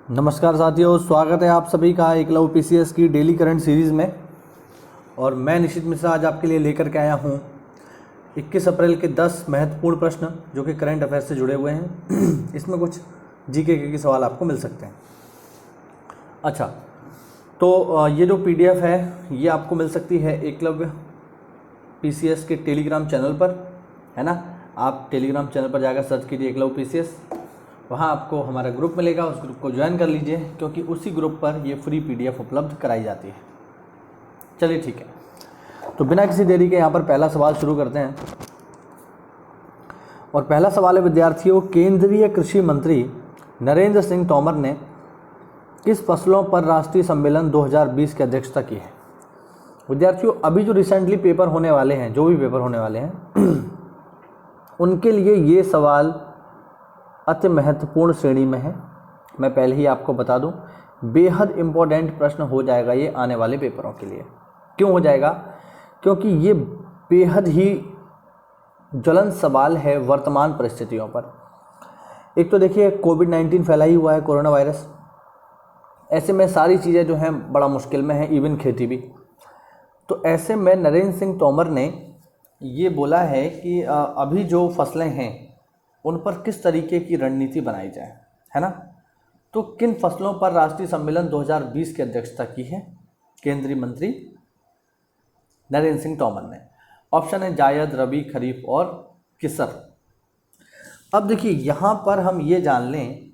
नमस्कार साथियों, स्वागत है आप सभी का एकलव्य पीसीएस की डेली करंट सीरीज़ में। और मैं निशित मिश्रा आज आपके लिए लेकर के आया हूँ 21 अप्रैल के 10 महत्वपूर्ण प्रश्न जो कि करंट अफेयर से जुड़े हुए हैं। इसमें कुछ जीके के सवाल आपको मिल सकते हैं। अच्छा, तो ये जो पीडीएफ है ये आपको मिल सकती है एकलव्य पीसीएस के टेलीग्राम चैनल पर, है ना। आप टेलीग्राम चैनल पर जाकर सर्च कीजिए एकलव्य पीसीएस, वहाँ आपको हमारा ग्रुप मिलेगा। उस ग्रुप को ज्वाइन कर लीजिए क्योंकि उसी ग्रुप पर ये फ्री पीडीएफ उपलब्ध कराई जाती है। चलिए ठीक है, तो बिना किसी देरी के यहाँ पर पहला सवाल शुरू करते हैं। और पहला सवाल है विद्यार्थियों, केंद्रीय कृषि मंत्री नरेंद्र सिंह तोमर ने किस फसलों पर राष्ट्रीय सम्मेलन 2020 की अध्यक्षता की है। विद्यार्थियों, अभी जो रिसेंटली पेपर होने वाले हैं, जो भी पेपर होने वाले हैं उनके लिए ये सवाल अति महत्वपूर्ण श्रेणी में है। मैं पहले ही आपको बता दूं, बेहद इम्पोर्टेंट प्रश्न हो जाएगा ये आने वाले पेपरों के लिए। क्यों हो जाएगा? क्योंकि ये बेहद ही ज्वलंत सवाल है वर्तमान परिस्थितियों पर। एक तो देखिए, कोविड-19 फैला ही हुआ है, कोरोना वायरस। ऐसे में सारी चीज़ें जो हैं बड़ा मुश्किल में हैं, इवन खेती भी। तो ऐसे में नरेंद्र सिंह तोमर ने ये बोला है कि अभी जो फसलें हैं उन पर किस तरीके की रणनीति बनाई जाए, है ना। तो किन फसलों पर राष्ट्रीय सम्मेलन 2020 की अध्यक्षता की है केंद्रीय मंत्री नरेंद्र सिंह तोमर ने। ऑप्शन है जायद, रबी, खरीफ और किसर। अब देखिए, यहाँ पर हम ये जान लें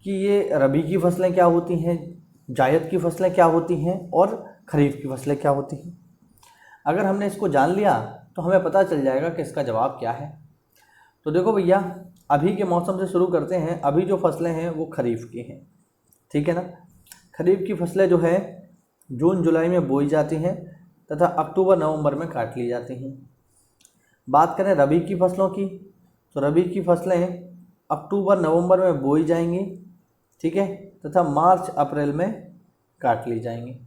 कि ये रबी की फसलें क्या होती हैं, जायद की फसलें क्या होती हैं और खरीफ की फसलें क्या होती हैं। अगर हमने इसको जान लिया तो हमें पता चल जाएगा कि इसका जवाब क्या है। तो देखो भैया, अभी के मौसम से शुरू करते हैं। अभी जो फसलें हैं वो खरीफ की हैं, ठीक है ना। खरीफ की फसलें जो है जून जुलाई में बोई जाती हैं तथा अक्टूबर नवंबर में काट ली जाती हैं। बात करें रबी की फसलों की, तो रबी की फसलें अक्टूबर नवंबर में बोई जाएंगी, ठीक है, तथा मार्च अप्रैल में काट ली जाएंगी,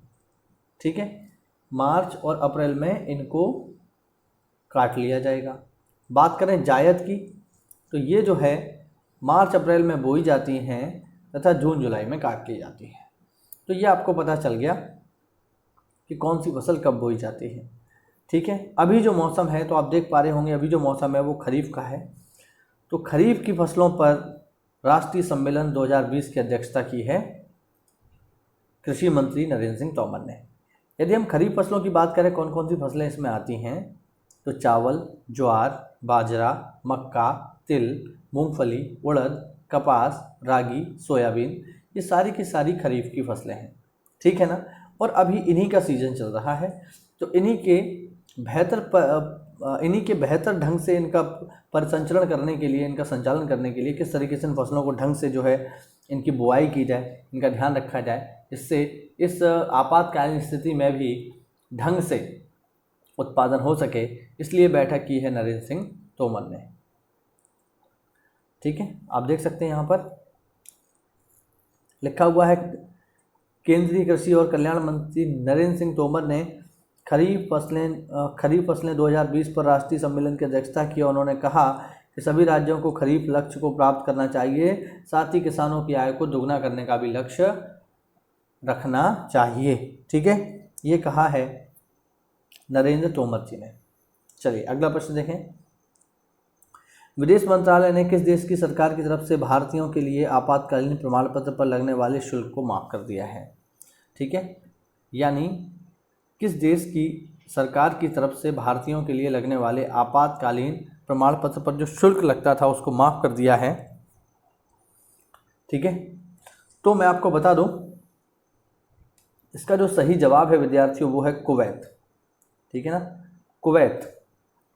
ठीक है। मार्च और अप्रैल में इनको काट लिया जाएगा। बात करें जायद की, तो ये जो है मार्च अप्रैल में बोई जाती हैं तथा जून जुलाई में काट ली जाती है। तो ये आपको पता चल गया कि कौन सी फसल कब बोई जाती है, ठीक है। अभी जो मौसम है, तो आप देख पा रहे होंगे, अभी जो मौसम है वो खरीफ का है। तो खरीफ की फसलों पर राष्ट्रीय सम्मेलन 2020 की अध्यक्षता की है कृषि मंत्री नरेंद्र सिंह तोमर ने। यदि हम खरीफ फसलों की बात करें, कौन कौन सी फसलें इसमें आती हैं, तो चावल, ज्वार, बाजरा, मक्का, तिल, मूंगफली, उड़द, कपास, रागी, सोयाबीन, ये सारी की सारी खरीफ की फसलें हैं, ठीक है ना। और अभी इन्हीं का सीज़न चल रहा है, तो इन्हीं के बेहतर ढंग से इनका परिसंचरण करने के लिए, इनका संचालन करने के लिए किस तरीके से इन फसलों को ढंग से जो है इनकी बुआई की जाए, इनका ध्यान रखा जाए, इससे इस आपातकालीन स्थिति में भी ढंग से उत्पादन हो सके, इसलिए बैठक की है नरेंद्र सिंह तोमर ने, ठीक है। आप देख सकते हैं यहाँ पर लिखा हुआ है, केंद्रीय कृषि और कल्याण मंत्री नरेंद्र सिंह तोमर ने खरीफ फसलें 2020 पर राष्ट्रीय सम्मेलन की अध्यक्षता की। उन्होंने कहा कि सभी राज्यों को खरीफ लक्ष्य को प्राप्त करना चाहिए, साथ ही किसानों की आय को दोगुना करने का भी लक्ष्य रखना चाहिए, ठीक है। ये कहा है नरेंद्र तोमर जी ने। चलिए अगला प्रश्न देखें। विदेश मंत्रालय ने किस देश की सरकार की तरफ से भारतीयों के लिए आपातकालीन प्रमाण पत्र पर लगने वाले शुल्क को माफ़ कर दिया है, ठीक है। यानी किस देश की सरकार की तरफ से भारतीयों के लिए लगने वाले आपातकालीन प्रमाण पत्र पर जो शुल्क लगता था उसको माफ़ कर दिया है, ठीक है। तो मैं आपको बता दूं, इसका जो सही जवाब है विद्यार्थियों वो है कुवैत, ठीक है ना, कुवैत,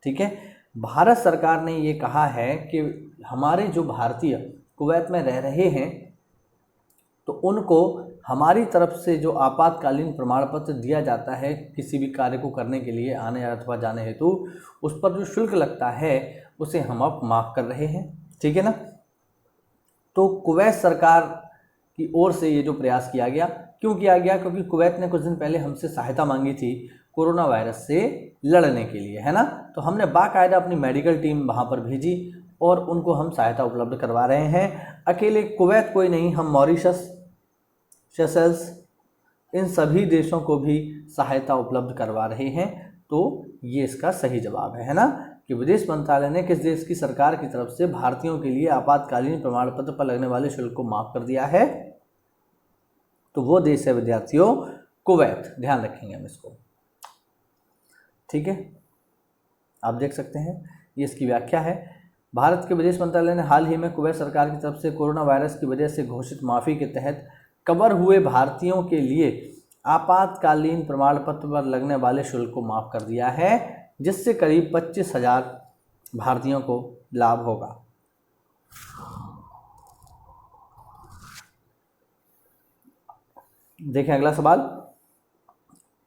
ठीक है। भारत सरकार ने ये कहा है कि हमारे जो भारतीय कुवैत में रह रहे हैं तो उनको हमारी तरफ से जो आपातकालीन प्रमाण पत्र दिया जाता है किसी भी कार्य को करने के लिए आने अथवा जाने हेतु, उस पर जो शुल्क लगता है उसे हम अब माफ़ कर रहे हैं, ठीक है ना। तो कुवैत सरकार की ओर से ये जो प्रयास किया गया, क्यों किया गया? क्योंकि कुवैत ने कुछ दिन पहले हमसे सहायता मांगी थी कोरोना वायरस से लड़ने के लिए, है ना। तो हमने बाकायदा अपनी मेडिकल टीम वहाँ पर भेजी और उनको हम सहायता उपलब्ध करवा रहे हैं। अकेले कुवैत कोई नहीं, हम मॉरिशस, सेशल्स, इन सभी देशों को भी सहायता उपलब्ध करवा रहे हैं। तो ये इसका सही जवाब है ना, कि विदेश मंत्रालय ने किस देश की सरकार की तरफ से भारतीयों के लिए आपातकालीन प्रमाण पत्र पर लगने वाले शुल्क को माफ कर दिया है? तो वो देश है विद्यार्थियों कुवैत। ध्यान रखेंगे हम इसको, ठीक है। आप देख सकते हैं ये इसकी व्याख्या है। भारत के विदेश मंत्रालय ने हाल ही में कुवैत सरकार की तरफ से कोरोना वायरस की वजह से घोषित माफ़ी के तहत कवर हुए भारतीयों के लिए आपातकालीन प्रमाण पत्र पर लगने वाले शुल्क को माफ़ कर दिया है, जिससे करीब 25,000 भारतीयों को लाभ होगा। देखें अगला सवाल,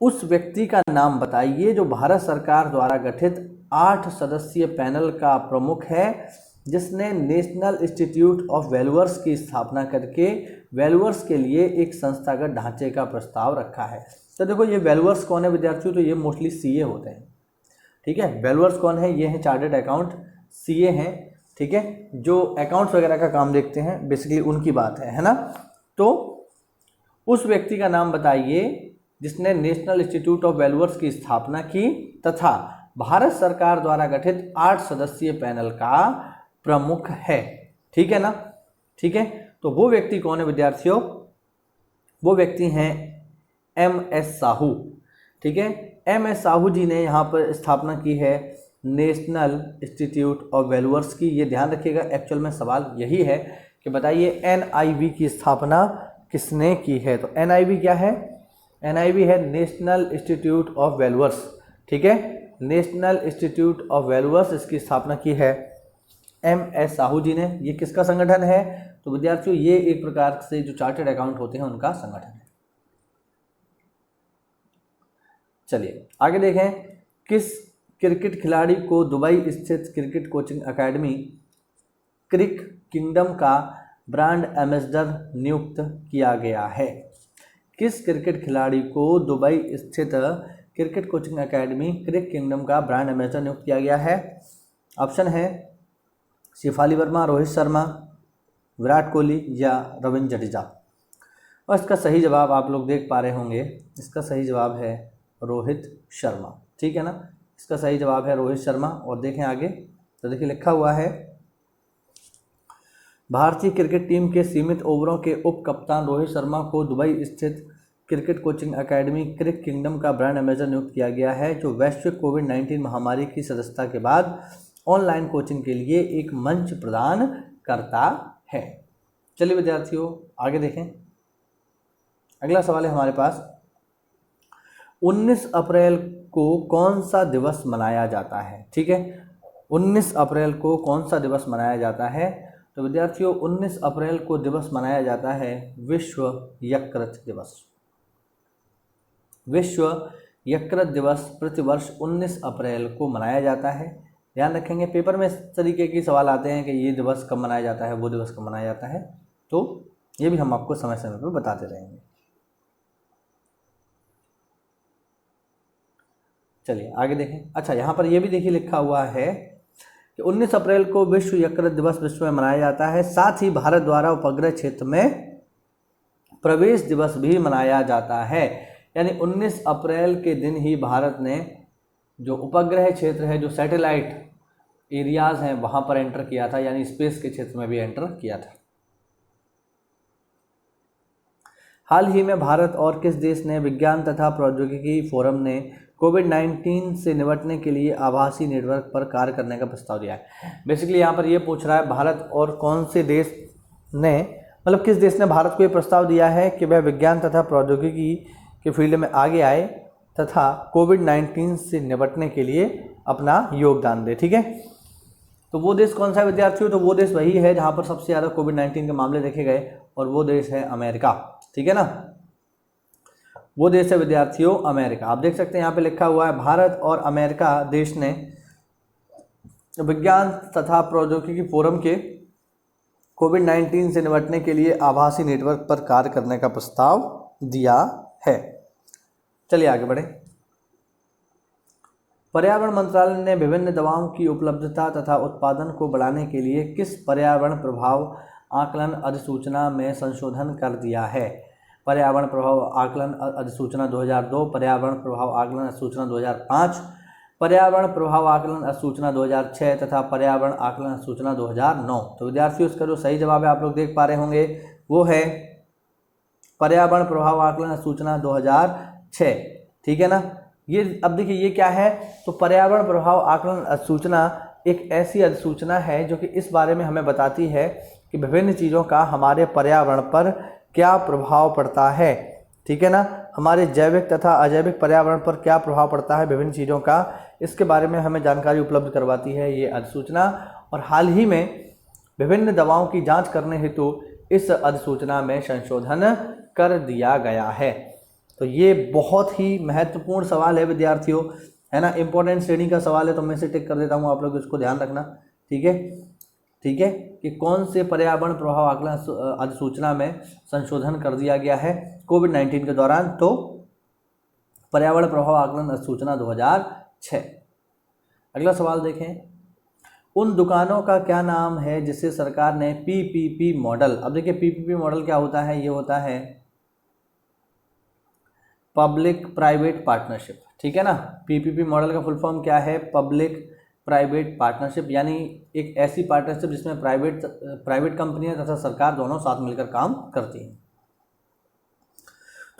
उस व्यक्ति का नाम बताइए जो भारत सरकार द्वारा गठित 8 सदस्यीय पैनल का प्रमुख है, जिसने नेशनल इंस्टीट्यूट ऑफ वैल्यूअर्स की स्थापना करके वैल्यूअर्स के लिए एक संस्थागत ढांचे का प्रस्ताव रखा है। तो देखो ये वैल्यूअर्स कौन है विद्यार्थियों, तो ये मोस्टली सीए होते हैं, ठीक है। वैल्यूअर्स कौन है, ये हैं चार्टर्ड अकाउंट, सीए हैं, ठीक है, जो अकाउंट्स वगैरह का काम देखते हैं, बेसिकली उनकी बात है ना। तो उस व्यक्ति का नाम बताइए जिसने नेशनल इंस्टीट्यूट ऑफ वैल्यूअर्स की स्थापना की तथा भारत सरकार द्वारा गठित 8 सदस्यीय पैनल का प्रमुख है, ठीक है ना, ठीक है। तो वो व्यक्ति कौन है विद्यार्थियों, वो व्यक्ति हैं MS साहू, ठीक है। MS साहू जी ने यहाँ पर स्थापना की है नेशनल इंस्टीट्यूट ऑफ वैल्यूअर्स की। ये ध्यान रखिएगा, एक्चुअल में सवाल यही है कि बताइए NIV की स्थापना किसने की है। तो NIV क्या है, NIV है नेशनल इंस्टीट्यूट ऑफ वैल्यूअर्स, ठीक है, नेशनल इंस्टीट्यूट ऑफ वैल्यूअर्स, इसकी स्थापना की है MS साहू जी ने। ये किसका संगठन है, तो विद्यार्थियों ये एक प्रकार से जो चार्टर्ड अकाउंट होते हैं उनका संगठन है। चलिए आगे देखें, किस क्रिकेट खिलाड़ी को दुबई स्थित क्रिकेट कोचिंग एकेडमी क्रिक किंगडम का ब्रांड एम्बेसडर नियुक्त किया गया है? किस क्रिकेट खिलाड़ी को दुबई स्थित क्रिकेट कोचिंग एकेडमी क्रिक किंगडम का ब्रांड एम्बेसडर नियुक्त किया गया है? ऑप्शन है शेफाली वर्मा, रोहित शर्मा, विराट कोहली या रविंद्र जडेजा। और इसका सही जवाब आप लोग देख पा रहे होंगे, इसका सही जवाब है रोहित शर्मा, ठीक है ना, इसका सही जवाब है रोहित शर्मा। और देखें आगे, तो देखिए लिखा हुआ है भारतीय क्रिकेट टीम के सीमित ओवरों के उप कप्तान रोहित शर्मा को दुबई स्थित क्रिकेट कोचिंग एकेडमी क्रिक किंगडम का ब्रांड एम्बेसडर नियुक्त किया गया है, जो वैश्विक कोविड-19 महामारी की सदस्यता के बाद ऑनलाइन कोचिंग के लिए एक मंच प्रदान करता है। चलिए विद्यार्थियों आगे देखें, अगला सवाल है हमारे पास, 19 अप्रैल को कौन सा दिवस मनाया जाता है? ठीक है, 19 अप्रैल को कौन सा दिवस मनाया जाता है? तो विद्यार्थियों 19 अप्रैल को दिवस मनाया जाता है विश्व यकृत दिवस। विश्व यकृत दिवस प्रतिवर्ष 19 अप्रैल को मनाया जाता है। ध्यान रखेंगे, पेपर में इस तरीके के सवाल आते हैं कि ये दिवस कब मनाया जाता है, वो दिवस कब मनाया जाता है, तो ये भी हम आपको समय समय पर बताते रहेंगे। चलिए आगे देखें। अच्छा, यहाँ पर ये भी देखिए लिखा हुआ है कि 19 अप्रैल को विश्व यकृत दिवस विश्व में मनाया जाता है। साथ ही भारत द्वारा उपग्रह क्षेत्र में प्रवेश दिवस भी मनाया जाता है। यानी 19 अप्रैल के दिन ही भारत ने जो उपग्रह क्षेत्र है, जो सैटेलाइट एरियाज़ हैं, वहाँ पर एंटर किया था, यानी स्पेस के क्षेत्र में भी एंटर किया था। हाल ही में भारत और किस देश ने विज्ञान तथा प्रौद्योगिकी फोरम ने कोविड-19 से निपटने के लिए आभासी नेटवर्क पर कार्य करने का प्रस्ताव दिया है? बेसिकली यहाँ पर ये पूछ रहा है भारत और कौन से देश ने, मतलब किस देश ने भारत को ये प्रस्ताव दिया है कि वह विज्ञान तथा प्रौद्योगिकी के फील्ड में आगे आए तथा कोविड-19 से निपटने के लिए अपना योगदान दे। ठीक है, तो वो देश कौन सा है विद्यार्थियों? तो वो देश वही है जहाँ पर सबसे ज़्यादा कोविड-19 के मामले देखे गए, और वो देश है अमेरिका। ठीक है ना, वो देश है विद्यार्थियों अमेरिका। आप देख सकते हैं यहाँ पे लिखा हुआ है भारत और अमेरिका देश ने विज्ञान तथा प्रौद्योगिकी फोरम के कोविड-19 से निपटने के लिए आभासी नेटवर्क पर कार्य करने का प्रस्ताव दिया है। चलिए आगे बढ़े। पर्यावरण मंत्रालय ने विभिन्न दवाओं की उपलब्धता तथा उत्पादन को बढ़ाने के लिए किस पर्यावरण प्रभाव आकलन अधिसूचना में संशोधन कर दिया है? पर्यावरण प्रभाव आकलन अधिसूचना 2002, पर्यावरण प्रभाव आकलन अधिसूचना 2005, पर्यावरण प्रभाव आकलन अधिसूचना 2006 तथा पर्यावरण आकलन अधिसूचना 2009। तो विद्यार्थियों, इसका जो सही जवाब है आप लोग देख पा रहे होंगे वो है पर्यावरण प्रभाव आकलन अधिसूचना 2006। ठीक है ना। ये अब देखिए ये क्या है, तो पर्यावरण प्रभाव आकलन अधिसूचना एक ऐसी अधिसूचना है जो कि इस बारे में हमें बताती है कि विभिन्न चीज़ों का हमारे पर्यावरण पर क्या प्रभाव पड़ता है। ठीक है ना। हमारे जैविक तथा अजैविक पर्यावरण पर क्या प्रभाव पड़ता है विभिन्न चीज़ों का, इसके बारे में हमें जानकारी उपलब्ध करवाती है ये अधिसूचना। और हाल ही में विभिन्न दवाओं की जांच करने हेतु इस अधिसूचना में संशोधन कर दिया गया है। तो ये बहुत ही महत्वपूर्ण सवाल है विद्यार्थियों, है ना। इंपॉर्टेंट श्रेणी का सवाल है, तो मैं इसे टिक कर देता हूँ, आप लोग इसको ध्यान रखना। ठीक है, ठीक है, कि कौन से पर्यावरण प्रभाव आकलन अधिसूचना में संशोधन कर दिया गया है कोविड-19 के दौरान? तो पर्यावरण प्रभाव आकलन अधिसूचना 2006। अगला सवाल देखें, उन दुकानों का क्या नाम है जिसे सरकार ने पीपीपी मॉडल, अब देखिए पीपीपी मॉडल क्या होता है, ये होता है पब्लिक प्राइवेट पार्टनरशिप। ठीक है ना। पीपीपी मॉडल का फुल फॉर्म क्या है? पब्लिक प्राइवेट पार्टनरशिप, यानी एक ऐसी पार्टनरशिप जिसमें प्राइवेट कंपनियां तथा सरकार दोनों साथ मिलकर काम करती हैं।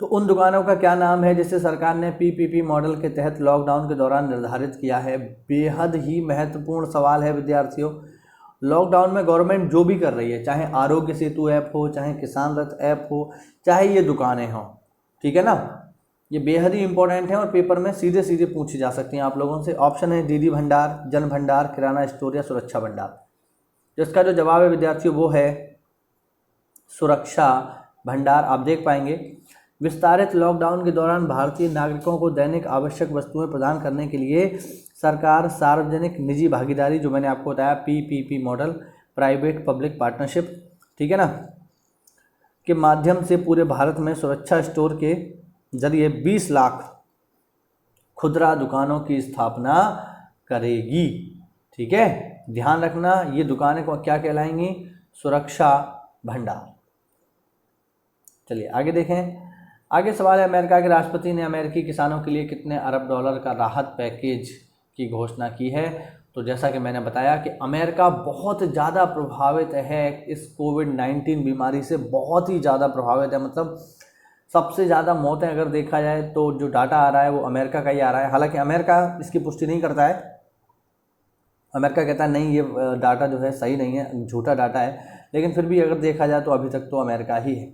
तो उन दुकानों का क्या नाम है जिसे सरकार ने पीपीपी मॉडल के तहत लॉकडाउन के दौरान निर्धारित किया है? बेहद ही महत्वपूर्ण सवाल है विद्यार्थियों। लॉकडाउन में गवर्नमेंट जो भी कर रही है, चाहे आरोग्य सेतु ऐप हो, चाहे किसान रथ ऐप हो, चाहे ये दुकानें हों, ठीक है ना, ये बेहद ही इंपॉर्टेंट है और पेपर में सीधे सीधे पूछी जा सकती हैं आप लोगों से। ऑप्शन है दीदी भंडार, जन भंडार, किराना स्टोर या सुरक्षा भंडार। जिसका जो जवाब है विद्यार्थियों वो है सुरक्षा भंडार। आप देख पाएंगे, विस्तारित लॉकडाउन के दौरान भारतीय नागरिकों को दैनिक आवश्यक वस्तुएं प्रदान करने के लिए सरकार सार्वजनिक निजी भागीदारी, जो मैंने आपको बताया PPP model, private public partnership, ठीक है ना, के माध्यम से पूरे भारत में सुरक्षा स्टोर के जरिए 20 लाख खुदरा दुकानों की स्थापना करेगी। ठीक है, ध्यान रखना, ये दुकानें को क्या कहलाएंगी? सुरक्षा भंडार। चलिए आगे देखें। आगे सवाल है, अमेरिका के राष्ट्रपति ने अमेरिकी किसानों के लिए कितने अरब डॉलर का राहत पैकेज की घोषणा की है? तो जैसा कि मैंने बताया कि अमेरिका बहुत ज़्यादा प्रभावित है इस कोविड-19 बीमारी से, बहुत ही ज़्यादा प्रभावित है। मतलब सबसे ज़्यादा मौतें अगर देखा जाए तो जो डाटा आ रहा है वो अमेरिका का ही आ रहा है। हालांकि अमेरिका इसकी पुष्टि नहीं करता है, अमेरिका कहता है नहीं ये डाटा जो है सही नहीं है, झूठा डाटा है, लेकिन फिर भी अगर देखा जाए तो अभी तक तो अमेरिका ही है।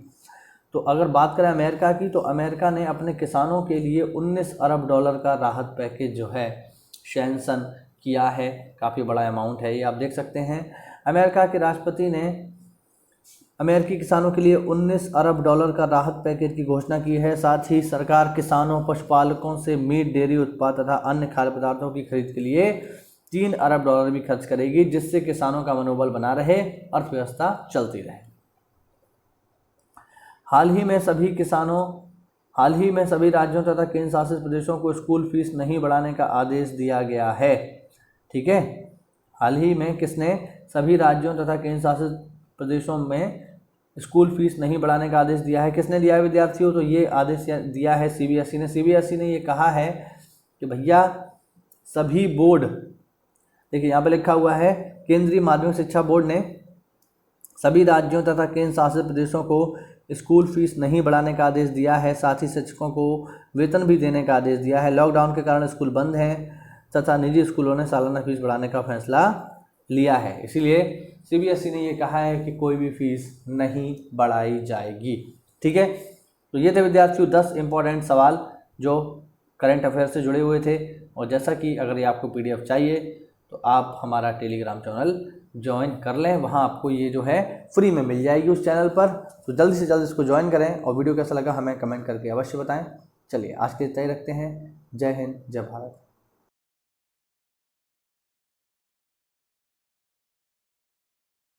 तो अगर बात करें अमेरिका की, तो अमेरिका ने अपने किसानों के लिए 19 अरब डॉलर का राहत पैकेज जो है सैंक्शन किया है। काफ़ी बड़ा अमाउंट है ये, आप देख सकते हैं। अमेरिका के राष्ट्रपति ने अमेरिकी किसानों के लिए 19 अरब डॉलर का राहत पैकेज की घोषणा की है। साथ ही सरकार किसानों, पशुपालकों से मीट, डेयरी उत्पाद तथा अन्य खाद्य पदार्थों की खरीद के लिए 3 अरब डॉलर भी खर्च करेगी, जिससे किसानों का मनोबल बना रहे, अर्थव्यवस्था चलती रहे। हाल ही में सभी राज्यों तथा केंद्र शासित प्रदेशों को स्कूल फीस नहीं बढ़ाने का आदेश दिया गया है। ठीक है, हाल ही में किसने सभी राज्यों तथा केंद्र शासित प्रदेशों में स्कूल फीस नहीं बढ़ाने का आदेश दिया है? किसने दिया है विद्यार्थियों? तो ये आदेश दिया है सीबीएसई ने। सीबीएसई ने ये कहा है कि भैया सभी बोर्ड, देखिए यहाँ पे लिखा हुआ है, केंद्रीय माध्यमिक शिक्षा बोर्ड ने सभी राज्यों तथा केंद्र शासित प्रदेशों को स्कूल फीस नहीं बढ़ाने का आदेश दिया है। साथ ही शिक्षकों को वेतन भी देने का आदेश दिया है। लॉकडाउन के कारण स्कूल बंद हैं तथा निजी स्कूलों ने सालाना फीस बढ़ाने का फैसला लिया है। इसीलिए सीबीएसई ने ये कहा है कि कोई भी फीस नहीं बढ़ाई जाएगी। ठीक है, तो ये थे विद्यार्थियों 10 इंपॉर्टेंट सवाल जो करंट अफेयर से जुड़े हुए थे। और जैसा कि अगर ये आपको पीडीएफ चाहिए तो आप हमारा टेलीग्राम चैनल ज्वाइन कर लें, वहाँ आपको ये जो है फ्री में मिल जाएगी उस चैनल पर। तो जल्दी से जल्दी इसको ज्वाइन करें और वीडियो कैसा लगा हमें कमेंट करके अवश्य बताएं। चलिए आज के लिए तय रखते हैं। जय हिंद, जय भारत।